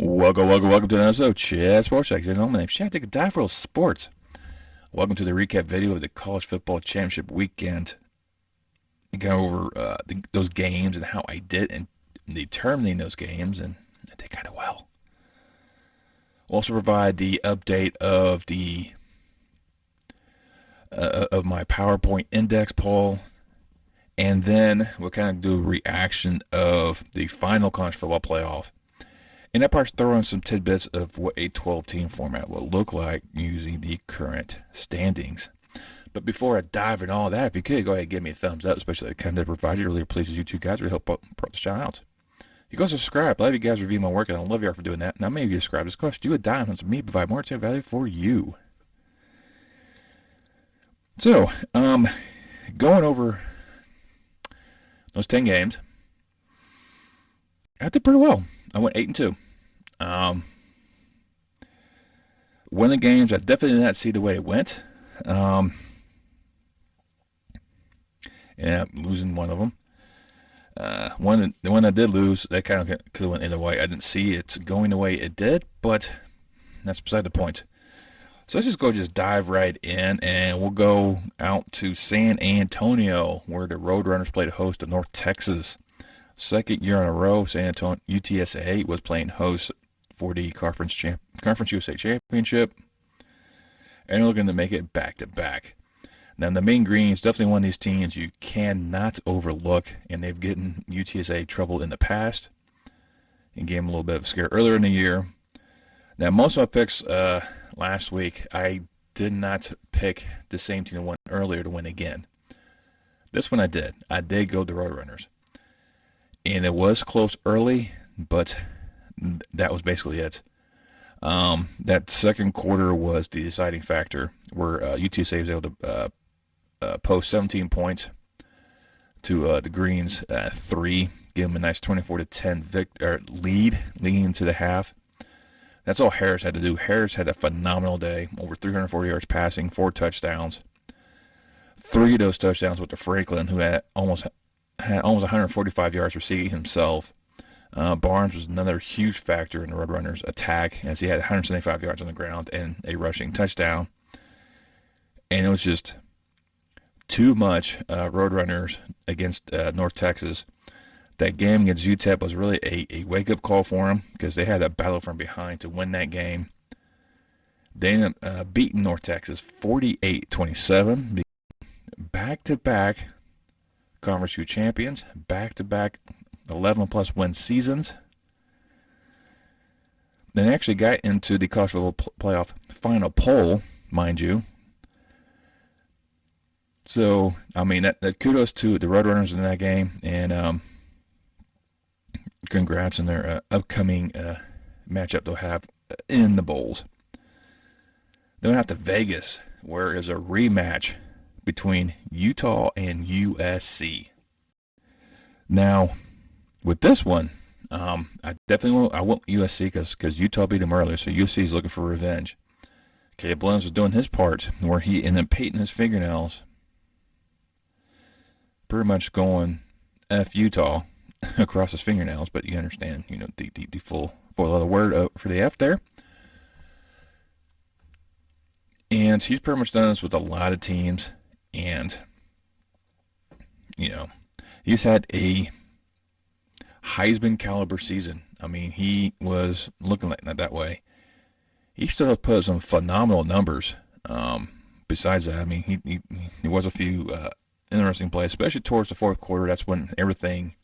Welcome to another episode of Chad Sports X. My name's Chad. Take a dive for sports. Welcome to the recap video of the college football championship weekend. We go over those games and how I did in determining those games, and I did kind of well. We'll also provide the update of the of my PowerPoint index poll, and then we'll kind of do a reaction of the final college football playoff. And that part's throw in some tidbits of what a 12-team format will look like using the current standings. But before I dive into all that, if you could, go ahead and give me a thumbs up, especially the content provided. It really pleases you two guys. It really help put the channel out. You can also subscribe. I love you guys review my work, and I love you all for doing that. Now, many of you subscribe. This costs you a dime, and me provide more time value for you. So, going over those 10 games, I did pretty well. I went 8-2. Winning games, I definitely did not see the way it went. And losing one of them. The one I did lose, that kind of could have went either way. I didn't see it going the way it did, but that's beside the point. So let's just dive right in, and we'll go out to San Antonio, where the Roadrunners played host to North Texas. Second year in a row, San Antonio UTSA was playing host for the Conference USA Championship, and they're looking to make it back-to-back. Now, the Mean Greens, definitely one of these teams you cannot overlook, and they've given UTSA trouble in the past and gave them a little bit of a scare earlier in the year. Now, most of my picks last week, I did not pick the same team that won earlier to win again. This one I did. I did go the Roadrunners. And it was close early, but that was basically it. That second quarter was the deciding factor, where UTSA was able to post 17 points to the Greens 3, give them a nice 24-10 lead leading into the half. That's all Harris had to do. Harris had a phenomenal day, over 340 yards passing, 4 touchdowns. 3 of those touchdowns went to Franklin, who had almost 145 yards receiving himself. Barnes was another huge factor in the Roadrunners' attack, as he had 175 yards on the ground and a rushing touchdown. And it was just too much Roadrunners against North Texas. That game against UTEP was really a wake-up call for them, because they had a battle from behind to win that game. They ended up beating North Texas 48-27, back-to-back Conference U champions, back-to-back 11-plus win seasons. They actually got into the college football playoff final poll, mind you. So, I mean, that kudos to the Roadrunners in that game, and congrats on their upcoming matchup they'll have in the bowls. They'll have to Vegas, where is a rematch between Utah and USC. Now, with this one, I want USC because Utah beat them earlier, so USC is looking for revenge. Caleb Williams was doing his part, where he ended up painting his fingernails, pretty much going F Utah across his fingernails, but you understand, the full letter word for the F there. And he's pretty much done this with a lot of teams. And, he's had a Heisman caliber season. I mean, he was looking like that way. He still put some phenomenal numbers. Besides that, I mean, he was a few interesting plays, especially towards the fourth quarter. That's when everything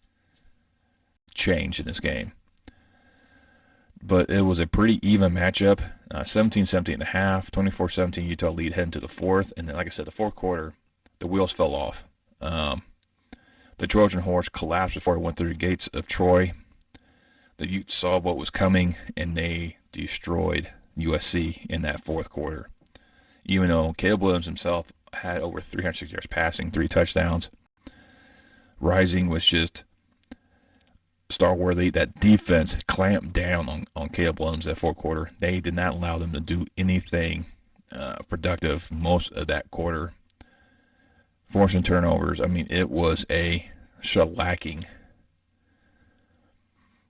changed in this game. But it was a pretty even matchup. 17-17 and a half, 24-17 Utah lead heading to the fourth. And then, like I said, the fourth quarter, the wheels fell off. The Trojan horse collapsed before it went through the gates of Troy. The Utes saw what was coming, and they destroyed USC in that fourth quarter. Even though Caleb Williams himself had over 360 yards passing, 3 touchdowns. Rising was just star-worthy. That defense clamped down on Caleb Williams that fourth quarter. They did not allow them to do anything productive most of that quarter. Forcing turnovers. I mean, it was a shellacking.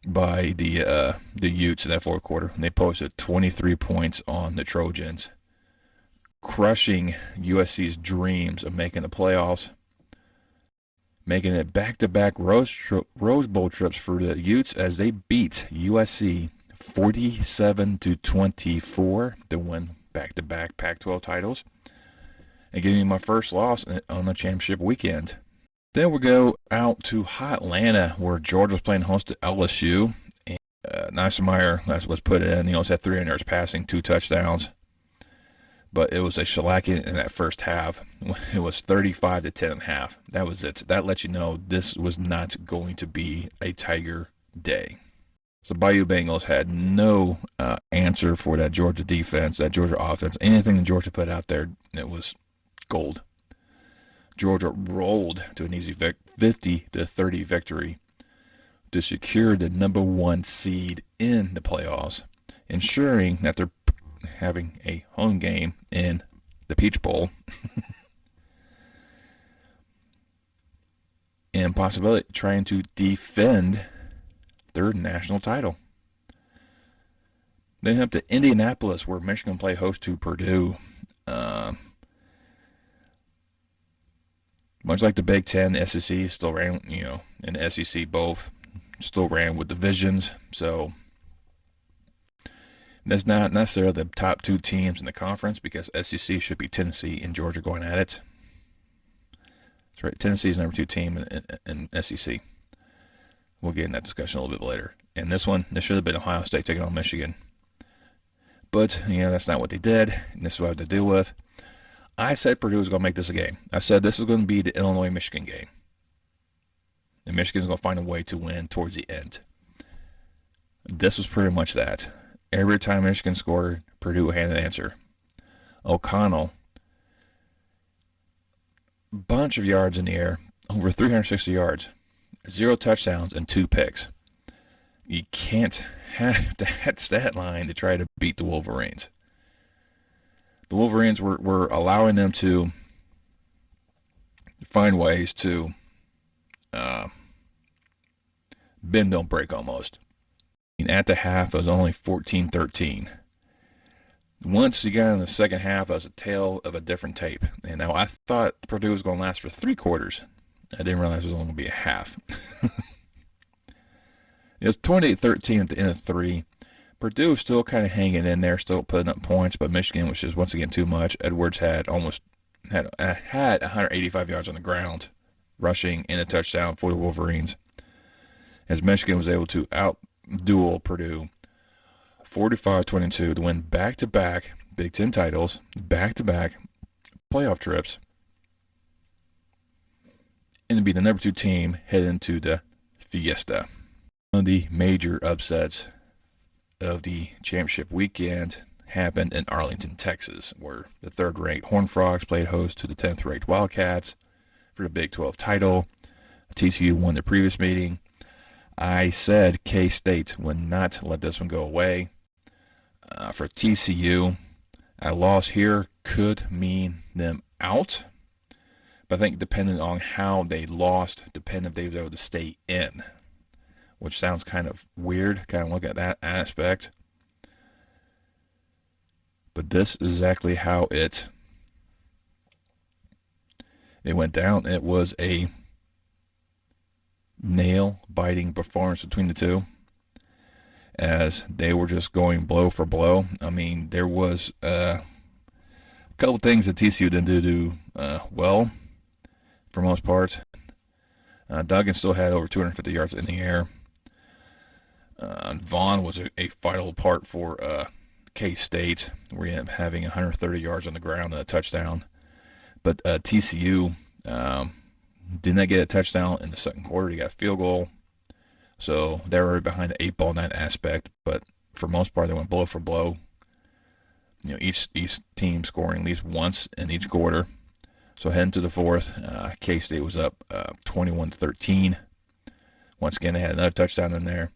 by the Utes in that fourth quarter. And they posted 23 points on the Trojans, crushing USC's dreams of making the playoffs, making it back-to-back Rose Bowl trips for the Utes as they beat USC 47-24 to win back-to-back Pac-12 titles, and giving me my first loss on the championship weekend. Then we go out to Atlanta, where Georgia was playing host to LSU. And Neisselmeyer was put in. He also had 300 yards passing, 2 touchdowns. But it was a shellacking in that first half. It was 35-10 at half. That was it. That lets you know this was not going to be a Tiger day. So Bayou Bengals had no answer for that Georgia defense, that Georgia offense. Anything that Georgia put out there, it was gold. Georgia rolled to an easy 50-30 victory to secure the number 1 seed in the playoffs, ensuring that they're having a home game in the Peach Bowl and possibly trying to defend their national title. Then up to Indianapolis, where Michigan play host to Purdue. Much like the Big Ten, the SEC still ran, and the SEC both still ran with divisions. So that's not necessarily the top 2 teams in the conference, because SEC should be Tennessee and Georgia going at it. That's right. Tennessee's number 2 team in SEC. We'll get in that discussion a little bit later. And this should have been Ohio State taking on Michigan. But, that's not what they did, and this is what I have to deal with. I said Purdue was going to make this a game. I said this is going to be the Illinois-Michigan game. And Michigan's going to find a way to win towards the end. This was pretty much that. Every time Michigan scored, Purdue had an answer. O'Connell, bunch of yards in the air, over 360 yards, 0 touchdowns, and 2 picks. You can't have that stat line to try to beat the Wolverines. The Wolverines were allowing them to find ways to bend, don't break almost. At the half, it was only 14-13. Once you got in the second half, it was a tale of a different tape. And now I thought Purdue was going to last for 3 quarters. I didn't realize it was only going to be a half. It was 28-13 at the end of 3. Purdue was still kind of hanging in there, still putting up points, but Michigan was just once again too much. Edwards had 185 yards on the ground, rushing and a touchdown for the Wolverines, as Michigan was able to outduel Purdue 45-22 to win back-to-back Big Ten titles, back-to-back playoff trips, and to be the number 2 team heading into the Fiesta. One of the major upsets of the championship weekend happened in Arlington, Texas, where the 3rd-ranked Horned Frogs played host to the 10th-ranked Wildcats for the Big 12 title. TCU won the previous meeting. I said K-State would not let this one go away. For TCU, a loss here could mean them out. But I think depending on how they lost, depending if they were able to stay in, which sounds kind of weird, kind of look at that aspect. But this is exactly how it went down. It was a nail-biting performance between the two, as they were just going blow for blow. I mean, there was a couple things that TCU didn't do well for most part. Duggan still had over 250 yards in the air. Vaughn was a vital part for K-State, where he ended up having 130 yards on the ground and a touchdown. But TCU did not get a touchdown in the second quarter. He got a field goal. So they were behind the 8 ball in that aspect. But for most part, they went blow for blow. Each team scoring at least once in each quarter. So heading to the fourth, K-State was up 21-13. Once again, they had another touchdown in there.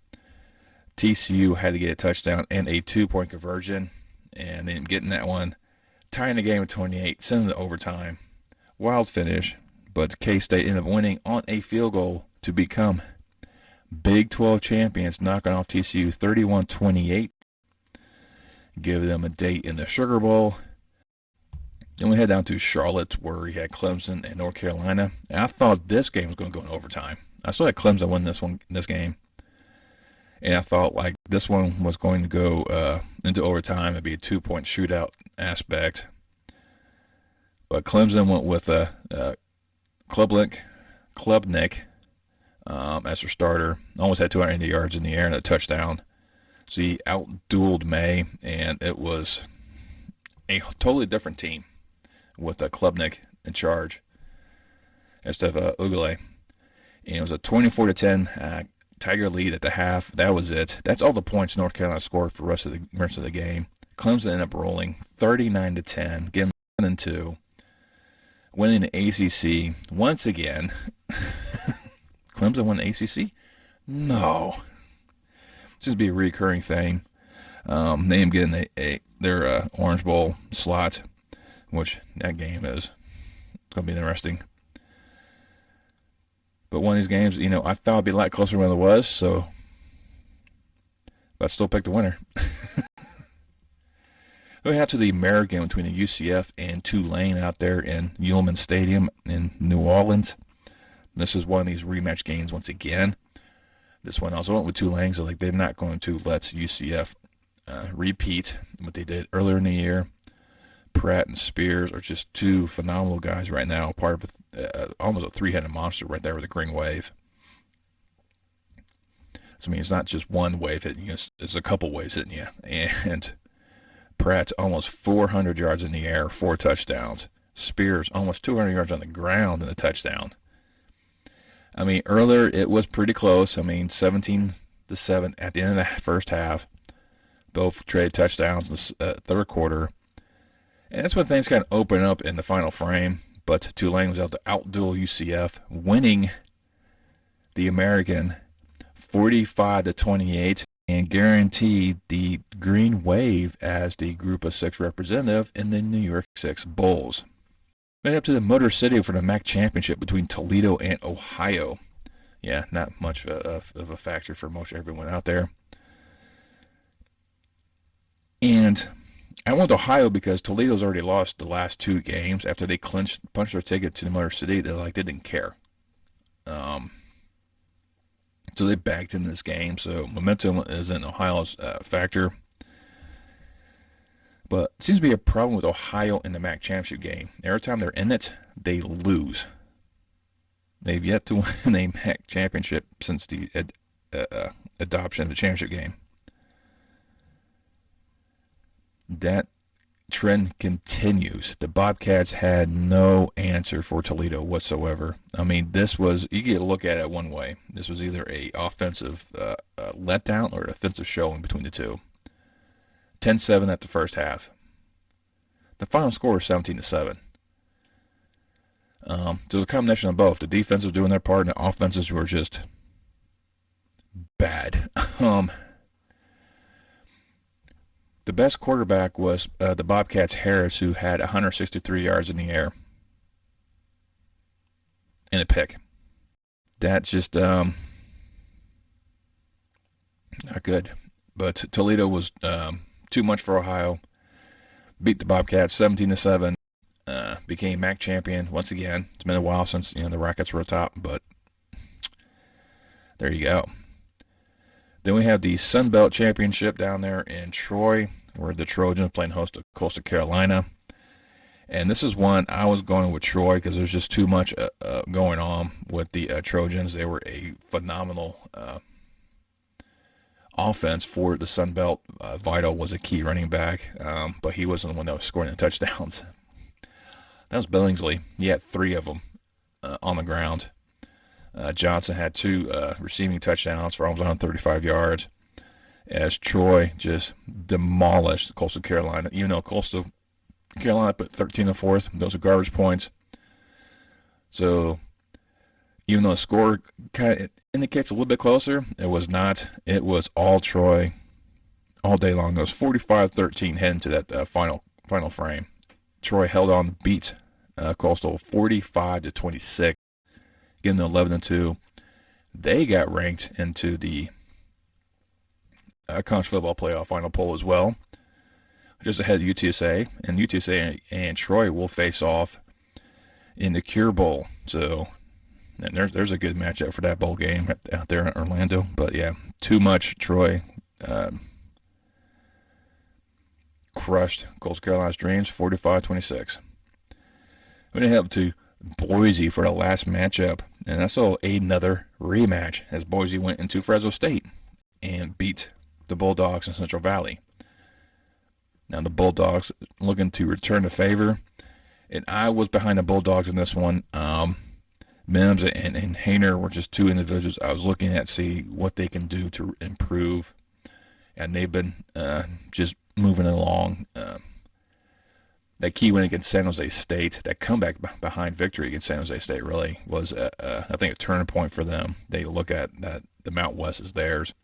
TCU had to get a touchdown and a 2-point conversion, and then getting that one, tying the game at 28, sending it to overtime. Wild finish, but K-State ended up winning on a field goal to become Big 12 champions knocking off TCU 31-28. Give them a date in the Sugar Bowl. Then we head down to Charlotte, where we had Clemson and North Carolina. And I thought this game was going to go in overtime. I still had Clemson win this game. And I thought like this one was going to go into overtime. It'd be a 2-point shootout aspect. But Clemson went with Klubnik as their starter. Almost had 280 yards in the air and a touchdown. So he outdueled May, and it was a totally different team with Klubnik in charge instead of Ugalele. And it was a 24-10 Tiger lead at the half. That was it. That's all the points North Carolina scored for the rest of the game. Clemson ended up rolling 39-10, getting 7-2, winning the ACC once again. Clemson won the ACC? No. It's just be a recurring thing. They am getting their Orange Bowl slot, which that game is going to be interesting. But one of these games, I thought it'd be a lot closer than it was, so but I still picked the winner. We had to the American between the UCF and Tulane out there in Ullman Stadium in New Orleans. This is one of these rematch games once again. This one also went with Tulane, so they're not going to let UCF repeat what they did earlier in the year. Pratt and Spears are just two phenomenal guys right now, part of almost a three-headed monster right there with the Green Wave. So, it's not just one wave hitting you, it's a couple waves hitting you. And Pratt's almost 400 yards in the air, 4 touchdowns. Spears almost 200 yards on the ground and a touchdown. Earlier it was pretty close. 17-7 at the end of the first half. Both traded touchdowns in the third quarter. And that's when things kind of open up in the final frame. But Tulane was able to outduel UCF, winning the American 45-28 and guaranteed the Green Wave as the Group of 6 representative in the New York 6 Bowls. Right up to the Motor City for the MAC championship between Toledo and Ohio. Yeah, not much of a factor for most everyone out there. And I went to Ohio because Toledo's already lost the last 2 games. After they punched their ticket to the Motor City, they didn't care. So they backed in this game. So momentum is in Ohio's factor. But it seems to be a problem with Ohio in the MAC championship game. Every time they're in it, they lose. They've yet to win a MAC championship since the adoption of the championship game. That trend continues. The Bobcats had no answer for Toledo whatsoever. This was, you get to look at it one way. This was either a offensive letdown or an offensive showing between the two. 10-7 at the first half. The final score was 17-7. So it was a combination of both. The defense was doing their part, and the offenses were just bad. The best quarterback was the Bobcats' Harris, who had 163 yards in the air and a pick. That's just not good. But Toledo was too much for Ohio. Beat the Bobcats 17-7. Became MAC champion once again. It's been a while since the Rockets were atop, but there you go. Then we have the Sun Belt Championship down there in Troy, where the Trojans playing host to Coastal Carolina. And this is one I was going with Troy because there's just too much going on with the Trojans. They were a phenomenal offense for the Sun Belt. Vital was a key running back, but he wasn't the one that was scoring the touchdowns. That was Billingsley. He had 3 of them on the ground. Johnson had 2 receiving touchdowns for almost 135 yards, as Troy just demolished Coastal Carolina. Even though Coastal Carolina put 13 and 4th, those are garbage points. So even though the score kind of indicates a little bit closer, it was not. It was all Troy all day long. It was 45-13 heading to that final frame. Troy held on to beat Coastal 45-26, getting to 11-2. They got ranked into the college football playoff final poll as well, just ahead of UTSA. And UTSA and Troy will face off in the Cure Bowl. So and there's a good matchup for that bowl game out there in Orlando. But yeah, too much. Troy crushed Coastal Carolina's dreams, 45-26. We're going to head to Boise for the last matchup, and that's another rematch as Boise went into Fresno State and beat the Bulldogs in Central Valley. Now the Bulldogs looking to return the favor, and I was behind the Bulldogs in this one. Mims and Hayner were just two individuals I was looking at to see what they can do to improve, and they've been just moving along. That key win against San Jose State, that comeback behind victory against San Jose State really was, I think, a turning point for them. They look at that the Mount West is theirs.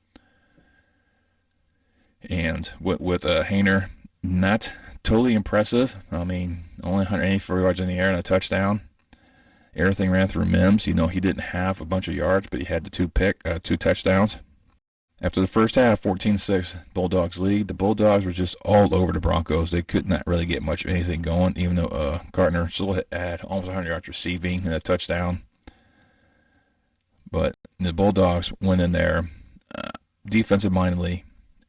And with Hayner, not totally impressive. I mean, only 184 yards in the air and a touchdown. Everything ran through Mims. You know, he didn't have a bunch of yards, but he had the two touchdowns. After the first half, 14-6, Bulldogs lead. The Bulldogs were just all over the Broncos. They could not really get much of anything going, even though Gardner still had almost 100 yards receiving and a touchdown. But the Bulldogs went in there defensive-mindedly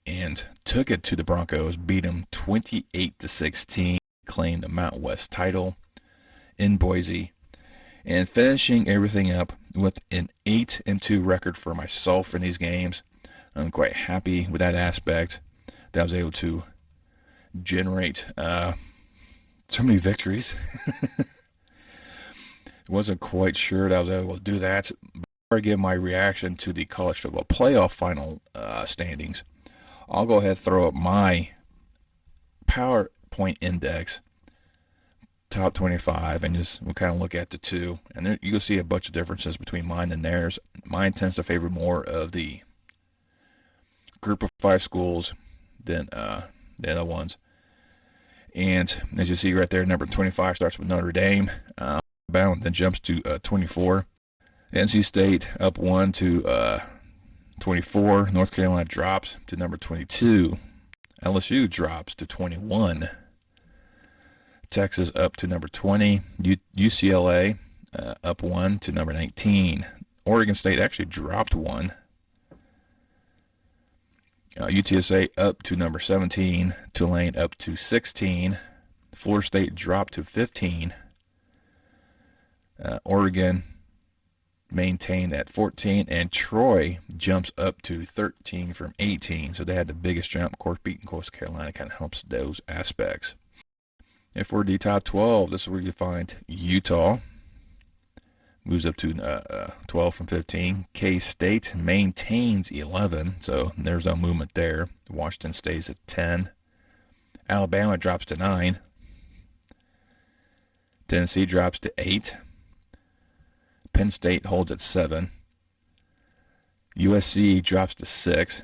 and took it to the Broncos, beat them 28-16, claimed the Mountain West title in Boise, and finishing everything up with an 8-2 record for myself in these games. I'm quite happy with that aspect, that I was able to generate so many victories. Wasn't quite sure that I was able to do that. Before I give my reaction to the college football playoff final standings, I'll go ahead and throw up my PowerPoint index, top 25, and just we'll kind of look at the two. And there, you can see a bunch of differences between mine and theirs. Mine tends to favor more of the group of 5 schools than the other ones. And as you see right there, number 25 starts with Notre Dame, bound, then jumps to 24. NC State up 1 to 24. North Carolina drops to number 22. LSU drops to 21. Texas up to number 20. UCLA up 1 to number 19. Oregon State actually dropped 1. UTSA up to number 17. Tulane up to 16. Florida State dropped to 15. Oregon maintained at 14, and Troy jumps up to 13 from 18. So they had the biggest jump. Of course, beating Coastal Carolina kind of helps those aspects. And for the top 12, this is where you find Utah. Moves up to 12 from 15. K-State maintains 11, so there's no movement there. Washington stays at 10. Alabama drops to 9. Tennessee drops to 8. Penn State holds at 7. USC drops to 6.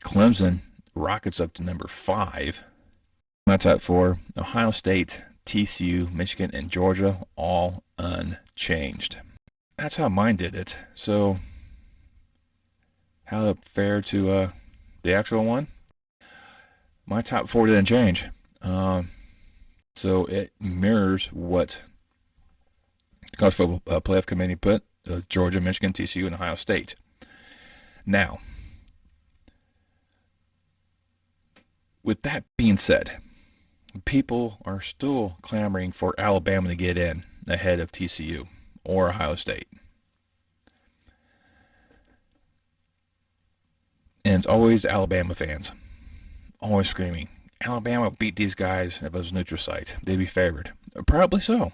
Clemson rockets up to number 5. My top 4, Ohio State, TCU, Michigan, and Georgia, all unchanged. That's how mine did it. So, how fair to the actual one? My top 4 didn't change. So it mirrors what the College Football Playoff Committee put, Georgia, Michigan, TCU, and Ohio State. Now, with that being said, people are still clamoring for Alabama to get in ahead of TCU or Ohio State. And it's always Alabama fans, always screaming, Alabama beat these guys if it was neutral site. They'd be favored. Probably so.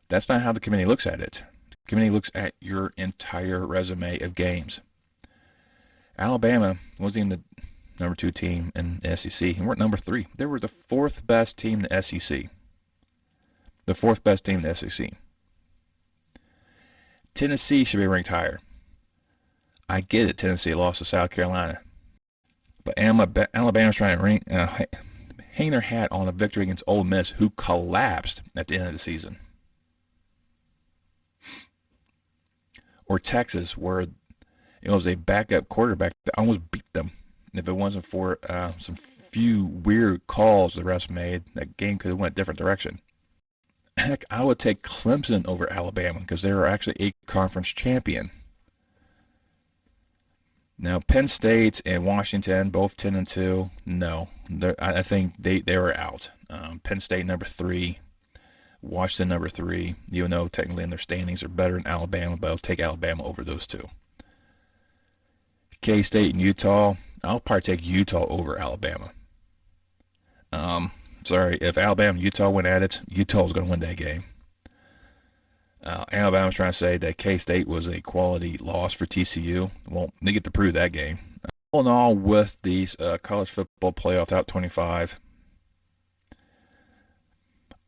That's not how the committee looks at it. The committee looks at your entire resume of games. Alabama wasn't even the number 2 team in the SEC, and we're at number 3. They were the 4th best team in the SEC. The 4th best team in the SEC. Tennessee should be ranked higher. I get it, Tennessee lost to South Carolina. But Alabama's trying to hang their hat on a victory against Ole Miss, who collapsed at the end of the season. or Texas, where it was a backup quarterback that almost beat them. If it wasn't for some few weird calls the refs made, that game could have went a different direction. Heck, I would take Clemson over Alabama because they were actually a conference champion. Now, Penn State and Washington, both 10-2. No, I think they were out. Penn State number 3, Washington number 3. Even though technically in their standings are better than Alabama, but I'll take Alabama over those two. K-State and Utah, I'll probably take Utah over Alabama. Sorry, if Alabama and Utah went at it, Utah's going to win that game. Alabama's trying to say that K-State was a quality loss for TCU. Well, they get to prove that game. All in all, with these college football playoff top 25,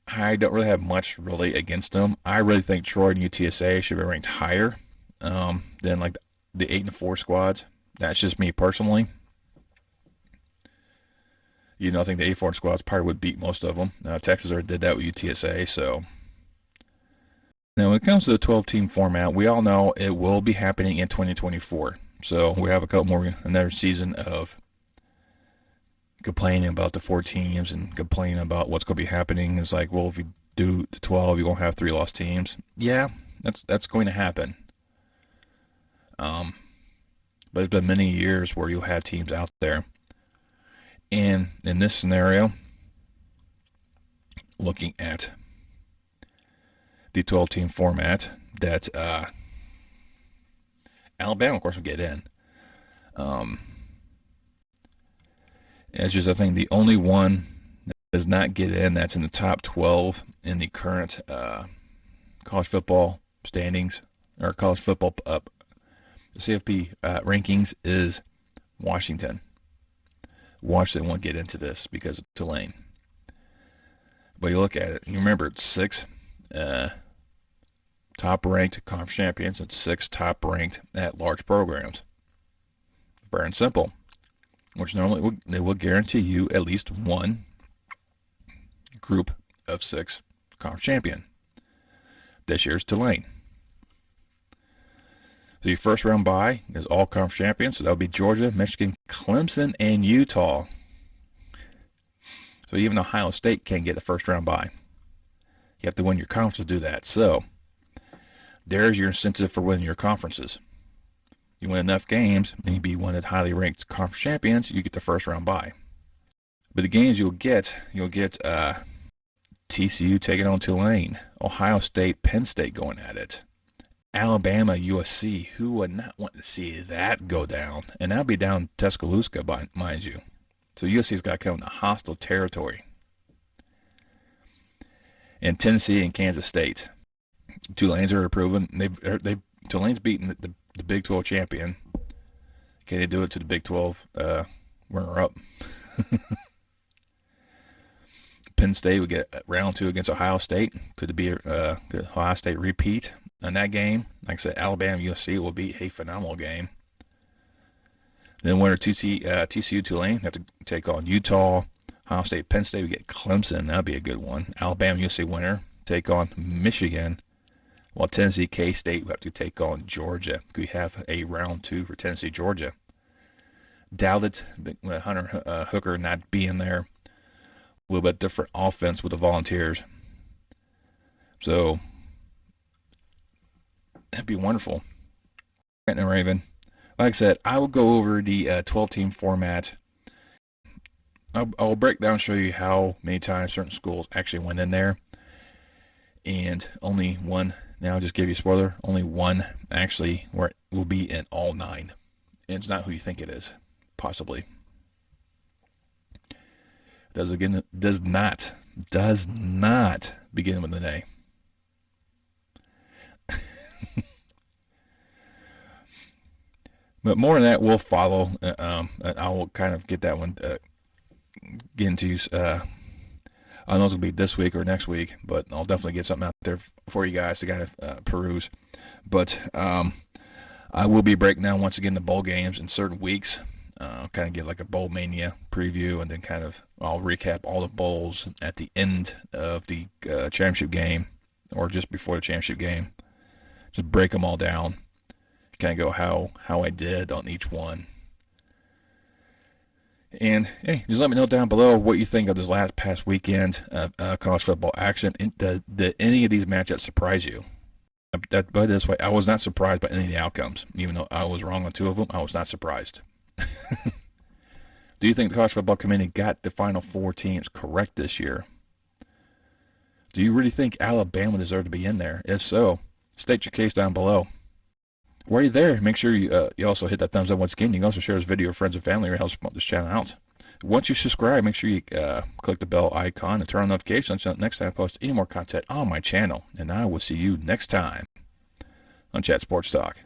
I don't really have much really against them. I really think Troy and UTSA should be ranked higher than like the 8-4 squads. That's just me personally. I think the 8-4 squads probably would beat most of them. Texas already did that with UTSA, so. Now, when it comes to the 12-team format, we all know it will be happening in 2024. So we have another season of complaining about the 4 teams and complaining about what's going to be happening. It's like, well, if you do the 12, you're going to have 3 lost teams. Yeah, that's going to happen. But it's been many years where you'll have teams out there. And in this scenario, looking at the 12-team format, that Alabama, of course, will get in. It's just, I think, the only one that does not get in that's in the top 12 in the current college football standings, or college football CFP rankings, is Washington. Washington won't get into this because of Tulane. But you look at it, you remember it's 6 top-ranked conference champions and 6 top-ranked at-large programs. Very simple. Which normally they will guarantee you at least one group of 6 conference champion. This year's Tulane. So your first round bye is all conference champions. So that'll be Georgia, Michigan, Clemson, and Utah. So even Ohio State can't get a first round bye. You have to win your conference to do that. So there's your incentive for winning your conferences. You win enough games, and you be one of the highly ranked conference champions, you get the first round bye. But the games you'll get TCU taking on Tulane, Ohio State, Penn State going at it, Alabama, USC. Who would not want to see that go down? And that'll be down Tuscaloosa, mind you. So USC's got to come into hostile territory. And Tennessee and Kansas State. Tulane's already proven. Tulane's beaten the Big 12 champion. Can they do it to the Big 12 runner-up? Penn State would get round 2 against Ohio State. Could it be a Ohio State repeat in that game? Like I said, Alabama USC will be a phenomenal game. Then winner TCU Tulane have to take on Utah. Ohio State Penn State would get Clemson. That'd be a good one. Alabama USC winner take on Michigan. While Tennessee K-State would have to take on Georgia. We have a round 2 for Tennessee Georgia. Doubt it. Hunter Hooker not being there. A little bit different offense with the Volunteers. So that'd be wonderful. And Raven. Like I said, I will go over the 12-team format. I'll break down and show you how many times certain schools actually went in there. And only one, now I'll just give you a spoiler, only one actually where it will be in all 9. And it's not who you think it is, possibly. Does not begin with an A. But more than that will follow. I will kind of get that one, get into, I don't know if it'll be this week or next week, but I'll definitely get something out there for you guys to kind of peruse. But I will be breaking down once again the bowl games in certain weeks. Kind of get like a bowl mania preview, and then kind of I'll recap all the bowls at the end of the championship game or just before the championship game. Just break them all down. kind of go how I did on each one. And hey, just let me know down below what you think of this past weekend of college football action. Did any of these matchups surprise you? But this way, I was not surprised by any of the outcomes. Even though I was wrong on 2 of them, I was not surprised. Do you think the college football committee got the final 4 teams correct this year? Do you really think Alabama deserved to be in there? If so, state your case down below. While you're there, make sure you also hit that thumbs up once again. You can also share this video with friends and family, or help promote this channel out. Once you subscribe, make sure you click the bell icon and turn on notifications so next time I post any more content on my channel. And I will see you next time on Chat Sports Talk.